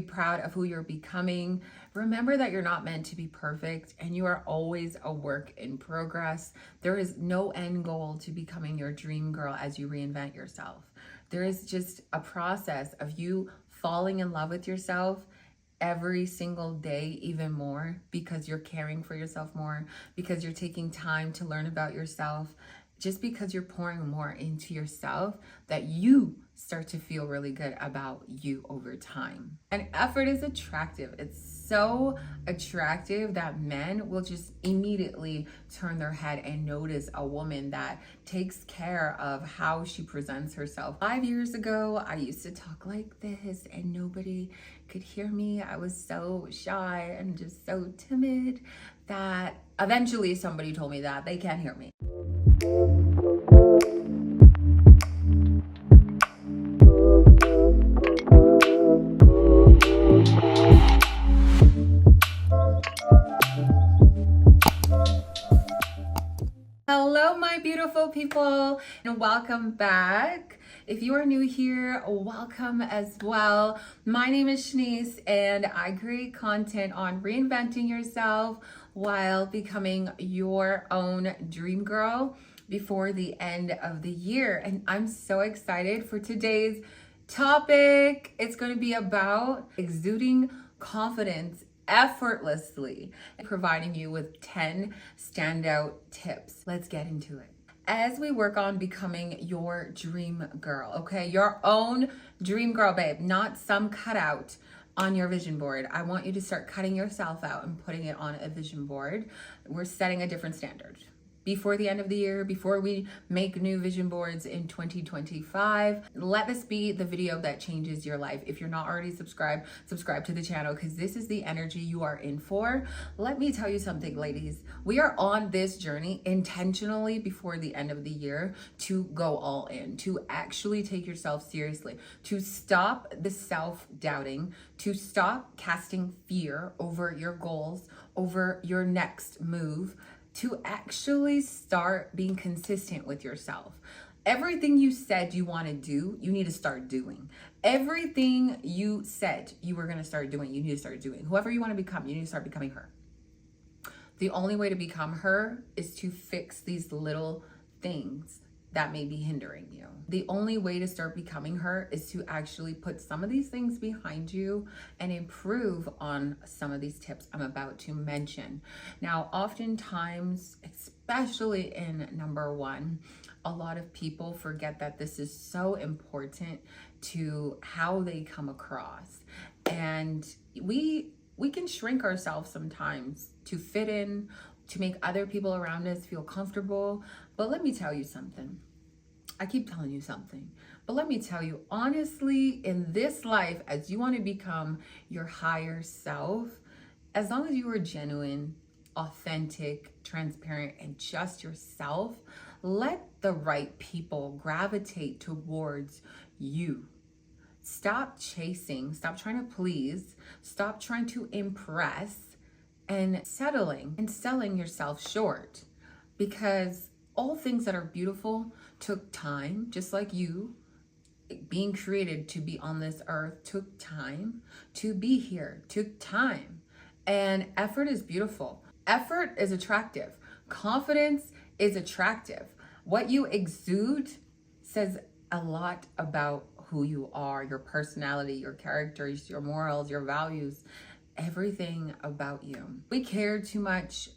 proud of who you're becoming. Remember that you're not meant to be perfect and you are always a work in progress. There is no end goal to becoming your dream girl as you reinvent yourself. There is just a process of you falling in love with yourself every single day even more, because you're caring for yourself more, because you're taking time to learn about yourself, just because you're pouring more into yourself, that you start to feel really good about you over time. And effort is attractive. It's so attractive that men will just immediately turn their head and notice a woman that takes care of how she presents herself. 5 years ago, I used to talk like this and nobody could hear me. I was so shy and just so timid that eventually somebody told me that they can't hear me. Hello, my beautiful people, and welcome back. If you are new here, welcome as well. My name is Shenese, and I create content on reinventing yourself while becoming your own dream girl before the end of the year. And I'm so excited for today's topic. It's going to be about exuding confidence effortlessly, providing you with 10 standout tips. Let's get into it. As we work on becoming your dream girl, okay? Your own dream girl, babe, not some cutout on your vision board. I want you to start cutting yourself out and putting it on a vision board. We're setting a different standard. Before the end of the year, before we make new vision boards in 2025, let this be the video that changes your life. If you're not already subscribed, subscribe to the channel, because this is the energy you are in for. Let me tell you something, ladies. We are on this journey intentionally before the end of the year to go all in, to actually take yourself seriously, to stop the self-doubting, to stop casting fear over your goals, over your next move, to actually start being consistent with yourself. Everything you said you want to do, you need to start doing. Everything you said you were going to start doing, you need to start doing. Whoever you want to become, you need to start becoming her. The only way to become her is to fix these little things that may be hindering you. The only way to start becoming her is to actually put some of these things behind you and improve on some of these tips I'm about to mention. Now, oftentimes, especially in number one, a lot of people forget that this is so important to how they come across. And we can shrink ourselves sometimes to fit in, to make other people around us feel comfortable. But let me tell you something. I keep telling you something, but let me tell you, honestly, in this life, as you want to become your higher self, as long as you are genuine, authentic, transparent, and just yourself, let the right people gravitate towards you. Stop chasing, stop trying to please, stop trying to impress, and settling and selling yourself short, because all things that are beautiful took time, just like you being created to be on this earth took time to be here, took time. And effort is beautiful. Effort is attractive. Confidence is attractive. What you exude says a lot about who you are, your personality, your characters, your morals, your values, everything about you. We care too much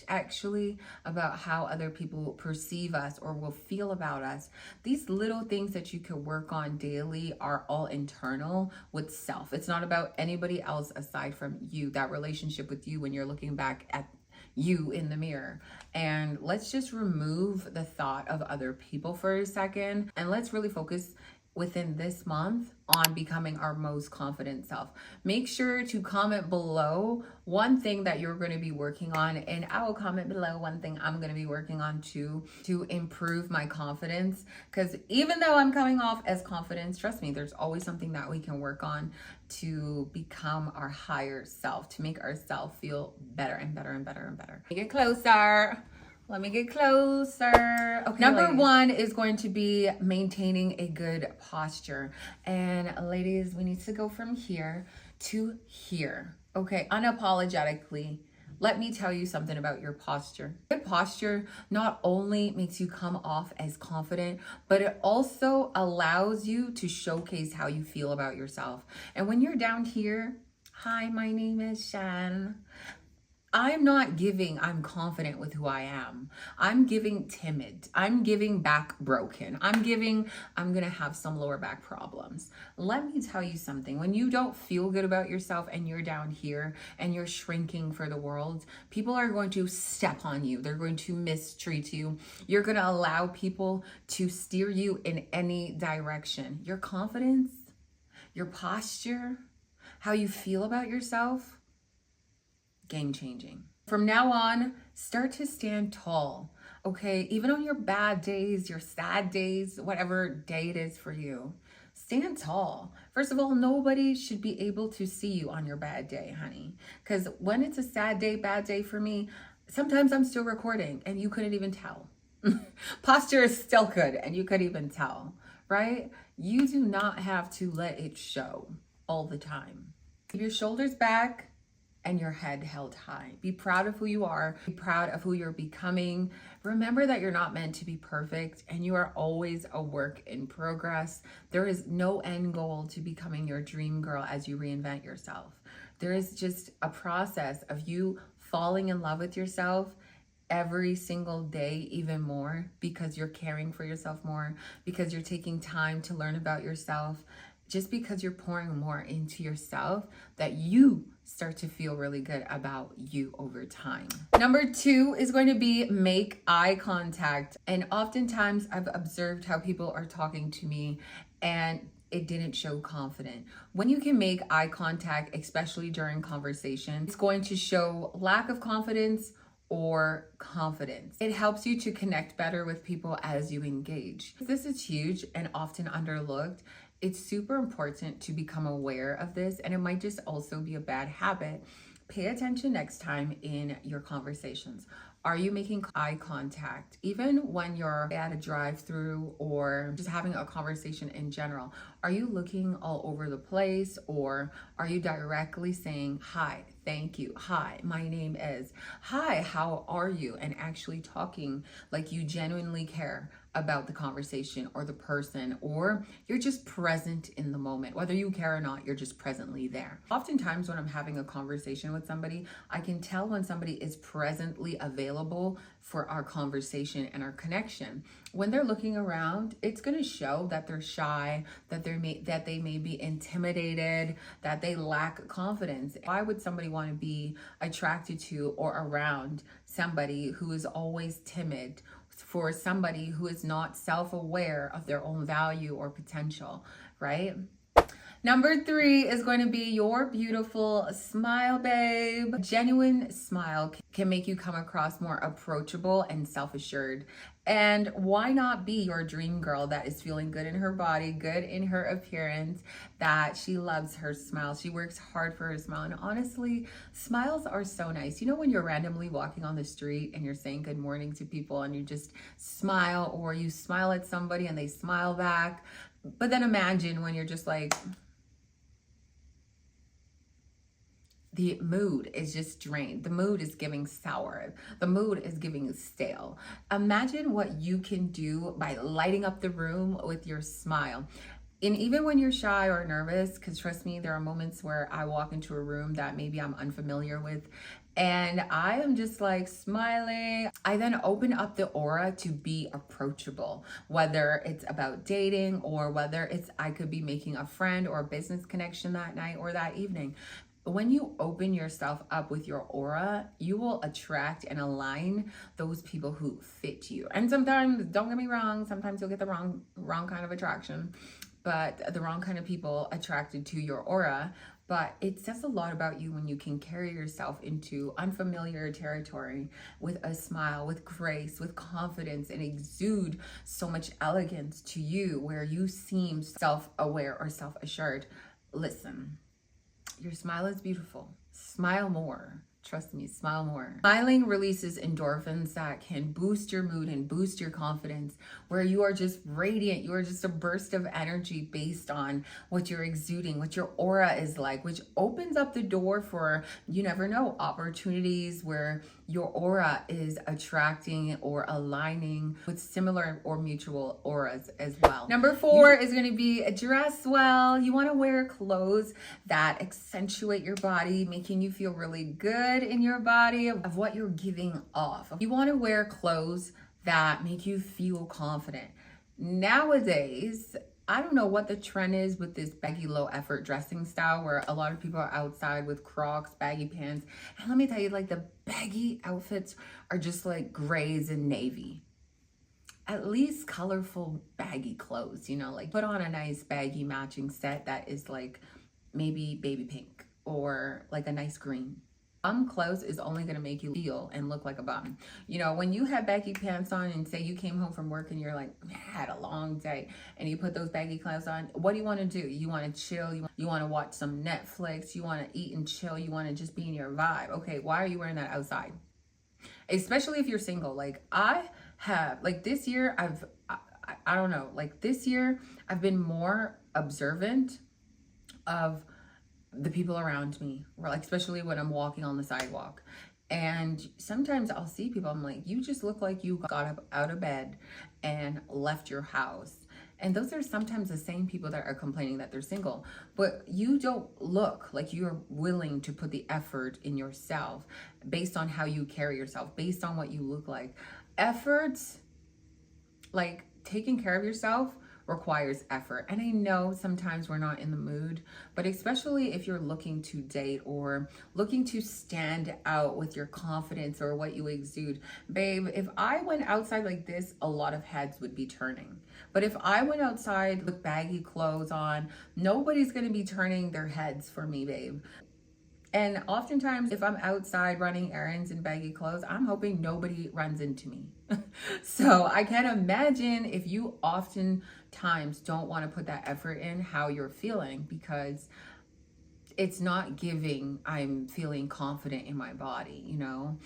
actually about how other people perceive us or will feel about us. These little things that you can work on daily are all internal with self. It's not about anybody else aside from you, that relationship with you when you're looking back at you in the mirror. And let's just remove the thought of other people for a second, and let's really focus within this month on becoming our most confident self. Make sure to comment below one thing that you're going to be working on, and I will comment below one thing I'm going to be working on too, to improve my confidence. Because even though I'm coming off as confident, trust me, there's always something that we can work on to become our higher self, to make ourselves feel better and better and better and better. Get closer. Let me get closer. Okay, number one is going to be maintaining a good posture. And ladies, we need to go from here to here. Okay, unapologetically. Let me tell you something about your posture. Good posture not only makes you come off as confident, but it also allows you to showcase how you feel about yourself. And when you're down here, hi, my name is Shen. I'm not giving, I'm confident with who I am. I'm giving timid. I'm giving back broken. I'm giving, I'm going to have some lower back problems. Let me tell you something. When you don't feel good about yourself and you're down here and you're shrinking for the world, people are going to step on you. They're going to mistreat you. You're going to allow people to steer you in any direction. Your confidence, your posture, how you feel about yourself, game changing. From now on, start to stand tall, okay? Even on your bad days, your sad days, whatever day it is for you, stand tall. First of all, nobody should be able to see you on your bad day, honey. Because when it's a sad day, bad day for me, sometimes I'm still recording and you couldn't even tell. Posture is still good and you could even tell, right? You do not have to let it show all the time. Keep your shoulders back and your head held high. Be proud of who you are. Be proud of who you're becoming. Remember that you're not meant to be perfect and you are always a work in progress. There is no end goal to becoming your dream girl as you reinvent yourself. There is just a process of you falling in love with yourself every single day even more because you're caring for yourself more, because you're taking time to learn about yourself, just because you're pouring more into yourself that you start to feel really good about you over time. Number two is going to be make eye contact. And oftentimes I've observed how people are talking to me and it didn't show confident. When you can make eye contact, especially during conversation, it's going to show lack of confidence or confidence. It helps you to connect better with people as you engage. This is huge and often underlooked. It's super important to become aware of this, and it might just also be a bad habit. Pay attention next time in your conversations. Are you making eye contact? Even when you're at a drive-through or just having a conversation in general, are you looking all over the place or are you directly saying, hi, thank you, hi, my name is, hi, how are you? And actually talking like you genuinely care about the conversation or the person, or you're just present in the moment. Whether you care or not, you're just presently there. Oftentimes when I'm having a conversation with somebody, I can tell when somebody is presently available for our conversation and our connection. When they're looking around, it's going to show that they're shy, that they may be intimidated, that they lack confidence. Why would somebody want to be attracted to or around somebody who is always timid, for somebody who is not self-aware of their own value or potential, right? Number three is going to be your beautiful smile, babe. A genuine smile can make you come across more approachable and self-assured. And why not be your dream girl that is feeling good in her body, good in her appearance, that she loves her smile. She works hard for her smile. And honestly, smiles are so nice. You know, when you're randomly walking on the street and you're saying good morning to people and you just smile, or you smile at somebody and they smile back. But then imagine when you're just like, the mood is just drained. The mood is giving sour. The mood is giving stale. Imagine what you can do by lighting up the room with your smile. And even when you're shy or nervous, because trust me, there are moments where I walk into a room that maybe I'm unfamiliar with and I am just like smiling. I then open up the aura to be approachable, whether it's about dating or whether it's I could be making a friend or a business connection that night or that evening. When you open yourself up with your aura, you will attract and align those people who fit you. And sometimes, don't get me wrong, sometimes you'll get the wrong kind of attraction, but the wrong kind of people attracted to your aura. But it says a lot about you when you can carry yourself into unfamiliar territory with a smile, with grace, with confidence, and exude so much elegance to you where you seem self-aware or self-assured. Listen. Your smile is beautiful. Smile more. Trust me, smile more. Smiling releases endorphins that can boost your mood and boost your confidence, where you are just radiant. You are just a burst of energy based on what you're exuding, what your aura is like, which opens up the door for, you never know, opportunities where your aura is attracting or aligning with similar or mutual auras as well. Number 4 is going to be dress well. You want to wear clothes that accentuate your body, making you feel really good in your body of what you're giving off. You want to wear clothes that make you feel confident. Nowadays, I don't know what the trend is with this baggy low effort dressing style where a lot of people are outside with Crocs, baggy pants. And let me tell you, like, the baggy outfits are just like grays and navy. At least colorful baggy clothes, you know, like put on a nice baggy matching set that is like maybe baby pink or like a nice green. Clothes is only going to make you feel and look like a bum. You know, when you have baggy pants on and say you came home from work and you're like, man, I had a long day, and you put those baggy clothes on, what do you want to do? You want to chill, you want to watch some Netflix, you want to eat and chill, you want to just be in your vibe. Okay, why are you wearing that outside? Especially if you're single. Like I have, like this year, I don't know, like this year I've been more observant of the people around me, or like especially when I'm walking on the sidewalk. And sometimes I'll see people, I'm like, you just look like you got up out of bed and left your house. And those are sometimes the same people that are complaining that they're single, but you don't look like you're willing to put the effort in yourself based on how you carry yourself, based on what you look like. Efforts, like taking care of yourself, requires effort. And I know sometimes we're not in the mood, but especially if you're looking to date or looking to stand out with your confidence or what you exude. Babe, if I went outside like this, a lot of heads would be turning. But if I went outside with baggy clothes on, nobody's going to be turning their heads for me, babe. And oftentimes, if I'm outside running errands in baggy clothes, I'm hoping nobody runs into me. So I can't imagine if you oftentimes don't want to put that effort in how you're feeling, because it's not giving, I'm feeling confident in my body, you know?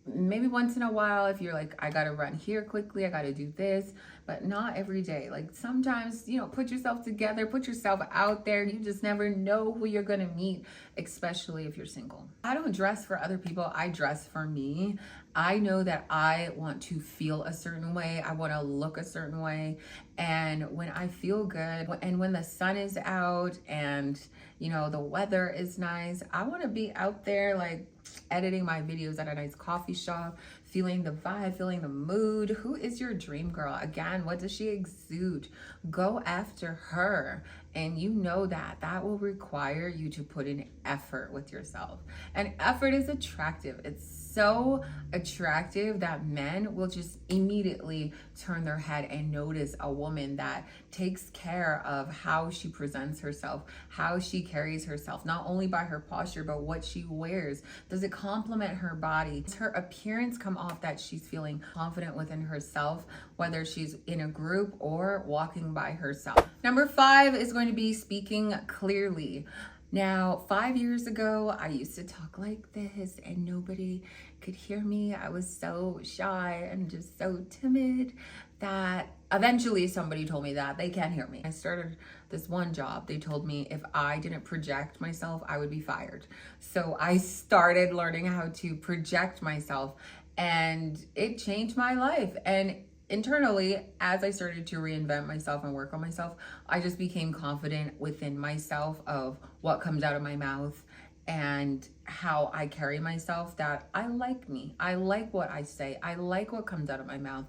Maybe once in a while, if you're like, I gotta run here quickly, I gotta do this, but not every day. Like sometimes, you know, put yourself together, put yourself out there. You just never know who you're gonna meet, especially if you're single. I don't dress for other people, I dress for me. I know that I want to feel a certain way, I wanna look a certain way. And when I feel good, and when the sun is out and, you know, the weather is nice, I wanna be out there like editing my videos at a nice coffee shop, feeling the vibe, feeling the mood. Who is your dream girl? Again, what does she exude? Go after her. And you know that will require you to put in effort with yourself. And effort is attractive. It's so attractive that men will just immediately turn their head and notice a woman that takes care of how she presents herself, how she carries herself, not only by her posture, but what she wears. Does it complement her body? Does her appearance come off that she's feeling confident within herself, whether she's in a group or walking by herself? Number 5 is going to be speaking clearly. Now, 5 years ago, I used to talk like this and nobody could hear me. I was so shy and just so timid that eventually somebody told me that they can't hear me. I started this one job. They told me if I didn't project myself, I would be fired. So I started learning how to project myself, and it changed my life. And internally, as I started to reinvent myself and work on myself, I just became confident within myself of what comes out of my mouth and how I carry myself, that I like me. I like what I say. I like what comes out of my mouth.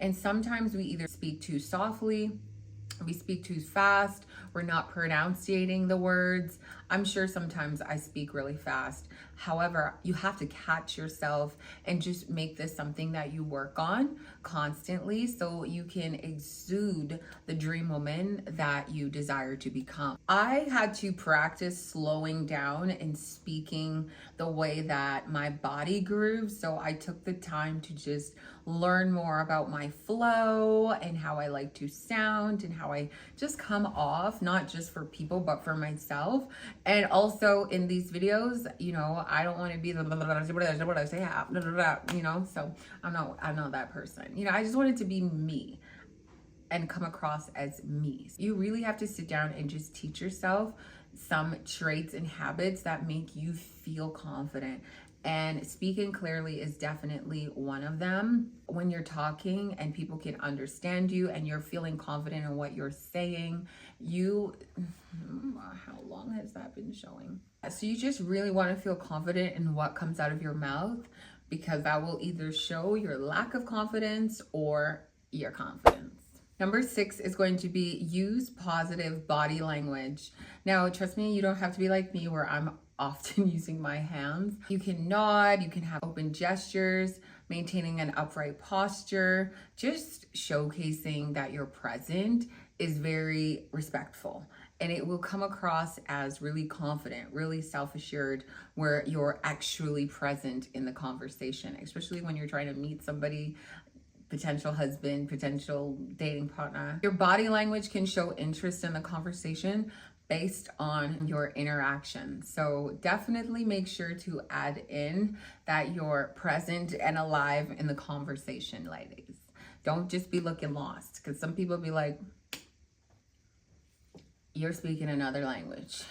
And sometimes we either speak too softly, we speak too fast, we're not pronunciating the words. I'm sure sometimes I speak really fast. However, you have to catch yourself and just make this something that you work on constantly so you can exude the dream woman that you desire to become. I had to practice slowing down and speaking the way that my body grooves. So I took the time to just learn more about my flow and how I like to sound and how I just come off, not just for people, but for myself. And also in these videos, I don't want to be the what I say, so I'm not that person. I just want it to be me and come across as me. You really have to sit down and just teach yourself some traits and habits that make you feel confident. And speaking clearly is definitely one of them. When you're talking and people can understand you and you're feeling confident in what you're saying, how long has that been showing? So you just really want to feel confident in what comes out of your mouth, because that will either show your lack of confidence or your confidence. Number 6 is going to be use positive body language. Now, trust me, you don't have to be like me where I'm often using my hands. You can nod, you can have open gestures, maintaining an upright posture, just showcasing that you're present is very respectful. And it will come across as really confident, really self-assured, where you're actually present in the conversation, especially when you're trying to meet somebody, potential husband, potential dating partner. Your body language can show interest in the conversation based on your interaction. So definitely make sure to add in that you're present and alive in the conversation, ladies. Don't just be looking lost, because some people be like, you're speaking another language.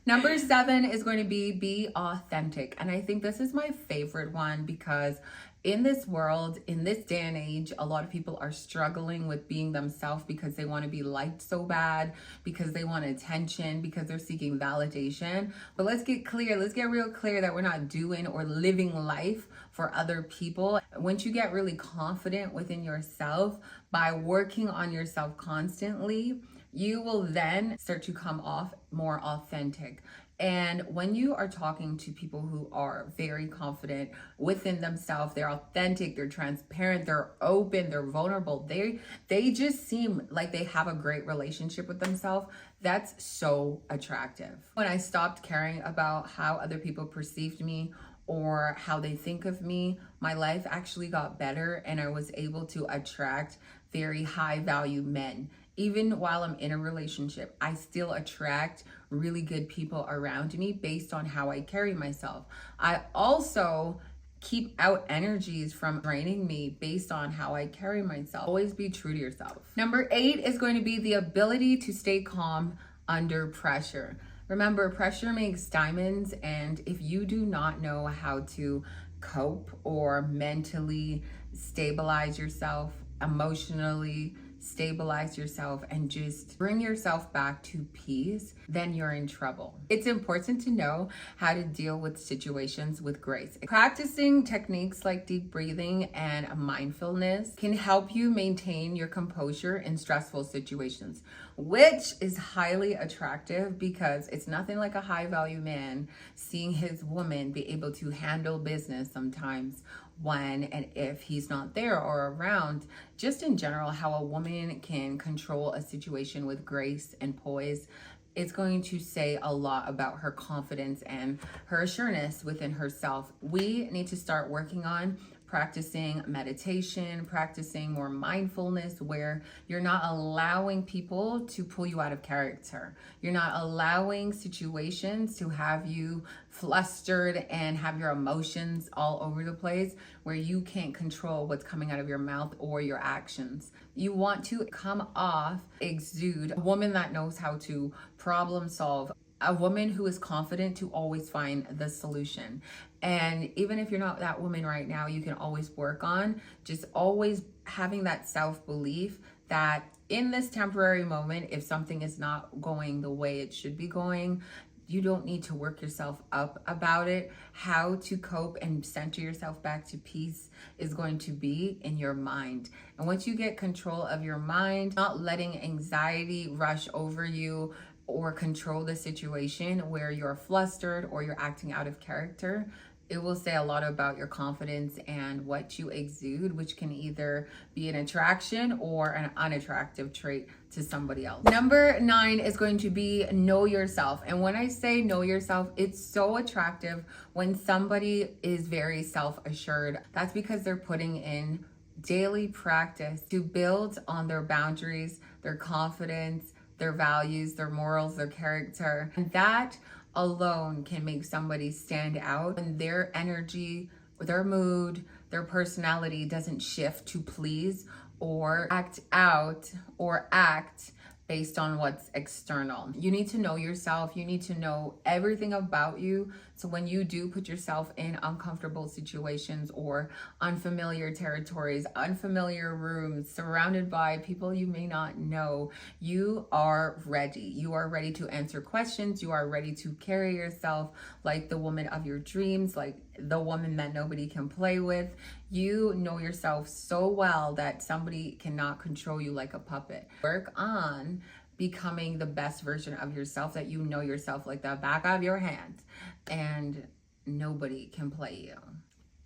Number 7 is going to be authentic. And I think this is my favorite one, because in this world, in this day and age, a lot of people are struggling with being themselves because they want to be liked so bad, because they want attention, because they're seeking validation. But let's get real clear that we're not doing or living life for other people. Once you get really confident within yourself by working on yourself constantly, you will then start to come off more authentic. And when you are talking to people who are very confident within themselves, they're authentic, they're transparent, they're open, they're vulnerable, they just seem like they have a great relationship with themselves. That's so attractive. When I stopped caring about how other people perceived me or how they think of me, my life actually got better, and I was able to attract very high value men. Even while I'm in a relationship, I still attract really good people around me based on how I carry myself. I also keep out energies from draining me based on how I carry myself. Always be true to yourself. Number 8 is going to be the ability to stay calm under pressure. Remember, pressure makes diamonds, and if you do not know how to cope or mentally stabilize yourself, emotionally stabilize yourself, and just bring yourself back to peace, then you're in trouble. It's important to know how to deal with situations with grace. Practicing techniques like deep breathing and mindfulness can help you maintain your composure in stressful situations, which is highly attractive, because it's nothing like a high value man seeing his woman be able to handle business sometimes when and if he's not there or around. Just in general, how a woman can control a situation with grace and poise, it's going to say a lot about her confidence and her assurance within herself. We need to start working on practicing meditation, practicing more mindfulness, where you're not allowing people to pull you out of character. You're not allowing situations to have you flustered and have your emotions all over the place, where you can't control what's coming out of your mouth or your actions. You want to come off, exude a woman that knows how to problem solve, a woman who is confident to always find the solution. And even if you're not that woman right now, you can always work on just always having that self-belief that in this temporary moment, if something is not going the way it should be going, you don't need to work yourself up about it. How to cope and center yourself back to peace is going to be in your mind. And once you get control of your mind, not letting anxiety rush over you or control the situation where you're flustered or you're acting out of character, it will say a lot about your confidence and what you exude, which can either be an attraction or an unattractive trait to somebody else. Number 9 is going to be know yourself. And when I say know yourself, it's so attractive when somebody is very self-assured. That's because they're putting in daily practice to build on their boundaries, their confidence, their values, their morals, their character. And that alone can make somebody stand out when their energy, their mood, their personality doesn't shift to please or act out or act based on what's external. You need to know yourself. You need to know everything about you. So when you do put yourself in uncomfortable situations or unfamiliar territories, unfamiliar rooms, surrounded by people you may not know, you are ready. You are ready to answer questions. You are ready to carry yourself like the woman of your dreams, like the woman that nobody can play with. You know yourself so well that somebody cannot control you like a puppet. Work on becoming the best version of yourself, that you know yourself like the back of your hand, and nobody can play you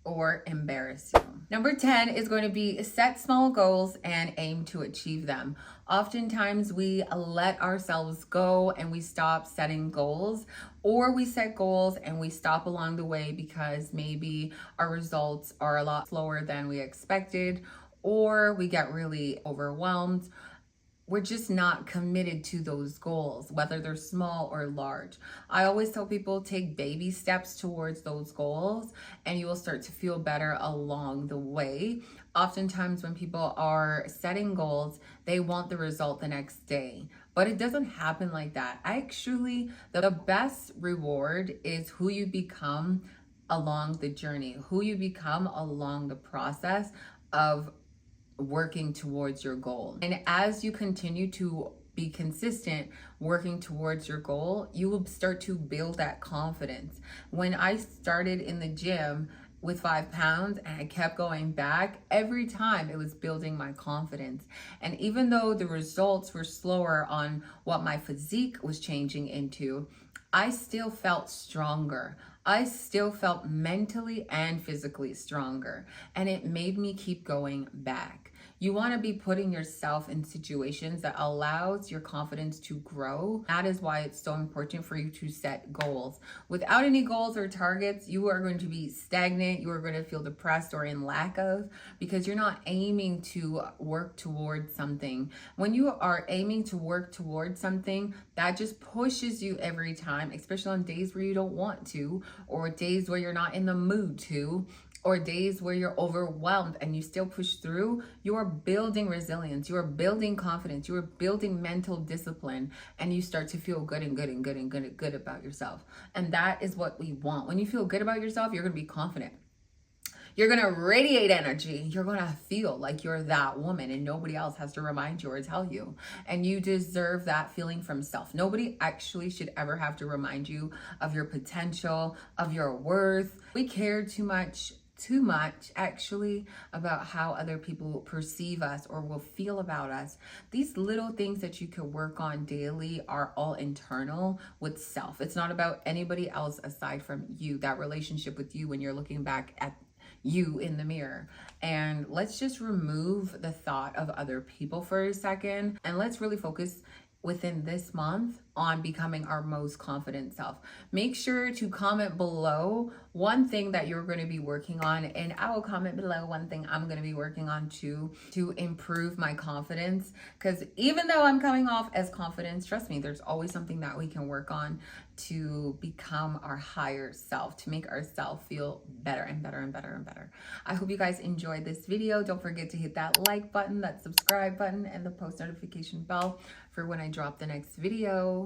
or embarrass you. Number 10 is going to be set small goals and aim to achieve them. Oftentimes we let ourselves go and we stop setting goals, or we set goals and we stop along the way because maybe our results are a lot slower than we expected, or we get really overwhelmed. We're just not committed to those goals, whether they're small or large. I always tell people, take baby steps towards those goals and you will start to feel better along the way. Oftentimes when people are setting goals, they want the result the next day, but it doesn't happen like that. Actually, the best reward is who you become along the journey, who you become along the process of working towards your goal. And as you continue to be consistent working towards your goal, you will start to build that confidence. When I started in the gym with 5 pounds and I kept going back, every time it was building my confidence. And even though the results were slower on what my physique was changing into, I still felt stronger. I still felt mentally and physically stronger, and it made me keep going back. You want to be putting yourself in situations that allows your confidence to grow. That is why it's so important for you to set goals. Without any goals or targets, you are going to be stagnant. You are going to feel depressed or in lack of, because you're not aiming to work towards something. When you are aiming to work towards something, that just pushes you every time, especially on days where you don't want to, or days where you're not in the mood to, or days where you're overwhelmed and you still push through. You are building resilience, you are building confidence, you are building mental discipline, and you start to feel good about yourself. And that is what we want. When you feel good about yourself, you're gonna be confident. You're gonna radiate energy. You're gonna feel like you're that woman and nobody else has to remind you or tell you. And you deserve that feeling from self. Nobody actually should ever have to remind you of your potential, of your worth. We care too much actually about how other people perceive us or will feel about us. These little things that you can work on daily are all internal with self. It's not about anybody else aside from you, that relationship with you when you're looking back at you in the mirror. And let's just remove the thought of other people for a second, and let's really focus within this month on becoming our most confident self. Make sure to comment below one thing that you're going to be working on, and I will comment below one thing I'm going to be working on too, to improve my confidence. Because even though I'm coming off as confident, trust me, there's always something that we can work on to become our higher self, to make ourselves feel better and better and better and better. I hope you guys enjoyed this video. Don't forget to hit that like button, that subscribe button, and the post notification bell for when I drop the next video.